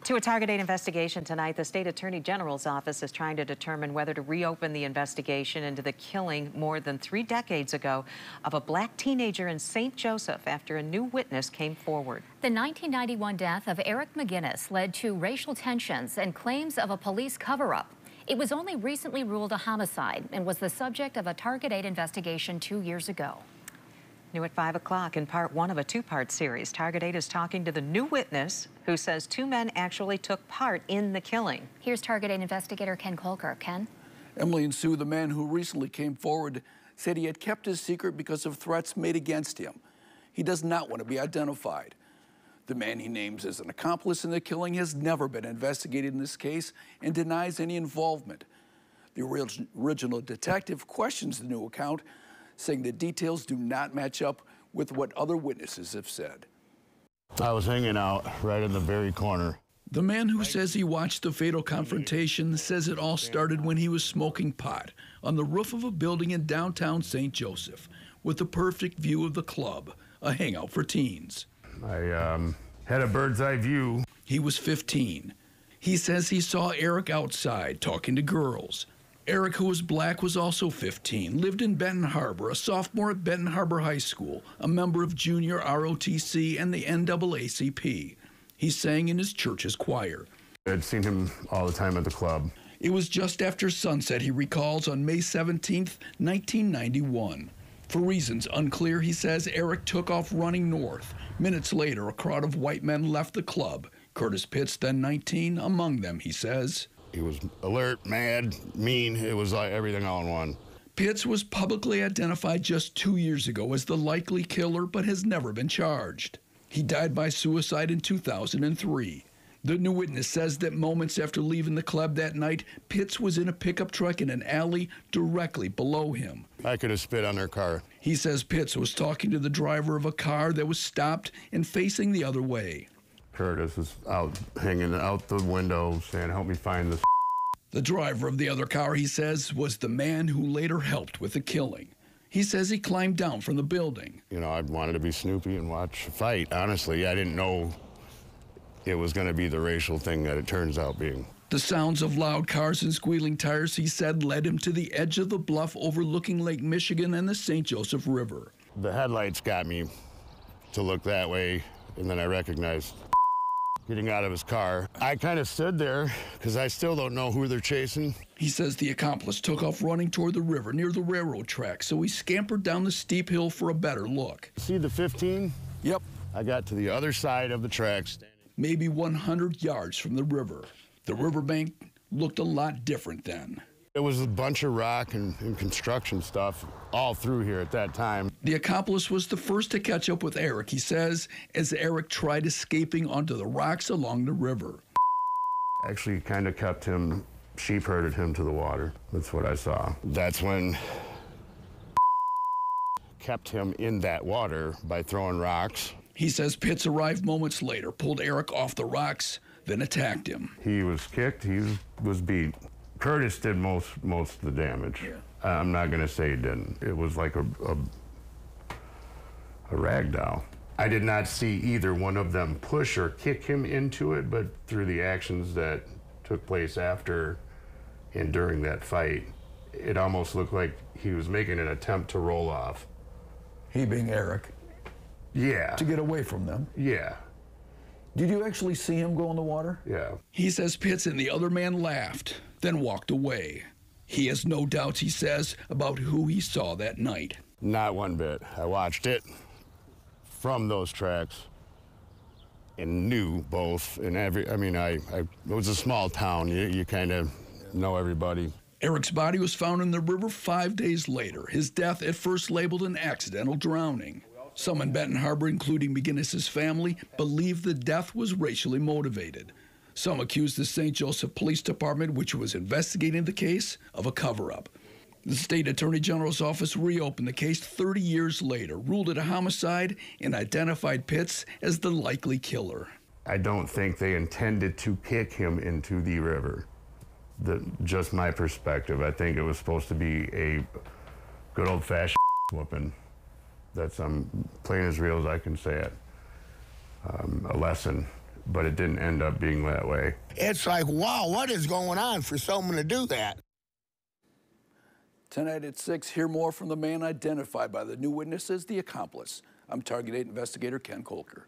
To a Target 8 investigation tonight, the state attorney general's office is trying to determine whether to reopen the investigation into the killing more than 3 decades ago of a black teenager in St. Joseph after a new witness came forward. The 1991 death of Eric McGinnis led to racial tensions and claims of a police cover-up. It was only recently ruled a homicide and was the subject of a Target 8 investigation 2 years ago. New at 5 o'clock in part 1 of a 2-part series. Target 8 is talking to the new witness who says 2 men actually took part in the killing. Here's Target 8 investigator Ken Kolker. Ken? Emily and Sue, the man who recently came forward, said he had kept his secret because of threats made against him. He does not want to be identified. The man he names as an accomplice in the killing has never been investigated in this case and denies any involvement. The original detective questions the new account, saying the details do not match up with what other witnesses have said. I was hanging out right in the very corner. The man who says he watched the fatal confrontation says it all started when he was smoking pot on the roof of a building in downtown St. Joseph with the perfect view of the club, a hangout for teens. I had a bird's eye view. He was 15. He says he saw Eric outside talking to girls. Eric, who was black, was also 15, lived in Benton Harbor, a sophomore at Benton Harbor High School, a member of Junior ROTC and the NAACP. He sang in his church's choir. I'd seen him all the time at the club. It was just after sunset, he recalls, on May 17th, 1991. For reasons unclear, he says Eric took off running north. Minutes later, a crowd of white men left the club. Curtis Pitts, then 19, among them, he says. He was alert, mad, mean. It was like everything all in one. Pitts was publicly identified just 2 years ago as the likely killer, but has never been charged. He died by suicide in 2003. The new witness says that moments after leaving the club that night, Pitts was in a pickup truck in an alley directly below him. I could have spit on their car. He says Pitts was talking to the driver of a car that was stopped and facing the other way. Curtis was out hanging out the window saying, "Help me find this." The driver of the other car, he says, was the man who later helped with the killing. He says he climbed down from the building. You know, I wanted to be Snoopy and watch a fight. Honestly, I didn't know it was going to be the racial thing that it turns out being. The sounds of loud cars and squealing tires, he said, led him to the edge of the bluff overlooking Lake Michigan and the St. Joseph River. The headlights got me to look that way, and then I recognized getting out of his car. I kind of stood there because I still don't know who they're chasing. He says the accomplice took off running toward the river near the railroad tracks, so he scampered down the steep hill for a better look. See the 15? Yep. I got to the other side of the tracks. Maybe 100 yards from the river. The riverbank looked a lot different then. It was a bunch of rock and construction stuff all through here at that time. The accomplice was the first to catch up with Eric, he says, as Eric tried escaping onto the rocks along the river. Actually kind of kept him, sheep herded him to the water. That's what I saw. That's when kept him in that water by throwing rocks. He says Pitts arrived moments later, pulled Eric off the rocks, then attacked him. He was kicked, he was beat. Curtis did most of the damage. Yeah. I'm not going to say he didn't. It was like a rag doll. I did not see either one of them push or kick him into it, but through the actions that took place after and during that fight, it almost looked like he was making an attempt to roll off. He being Eric? Yeah. To get away from them? Yeah. Did you actually see him go in the water? Yeah. He says Pitts and the other man laughed, then walked away. He has no doubts, he says, about who he saw that night. Not one bit. I watched it from those tracks and knew both. And it was a small town. You kind of know everybody. Eric's body was found in the river 5 days later. His death at first labeled an accidental drowning. Some in Benton Harbor, including McGinnis's family, believe the death was racially motivated. Some accused the St. Joseph Police Department, which was investigating the case, of a cover-up. The state attorney general's office reopened the case 30 years later, ruled it a homicide, and identified Pitts as the likely killer. I don't think they intended to kick him into the river. Just my perspective. I think it was supposed to be a good old-fashioned whooping. That's plain as real as I can say it. A lesson but it didn't end up being that way. It's like, wow, what is going on for someone to do that? Tonight at 6, hear more from the man identified by the new witnesses, the accomplice. I'm Target 8 investigator Ken Kolker.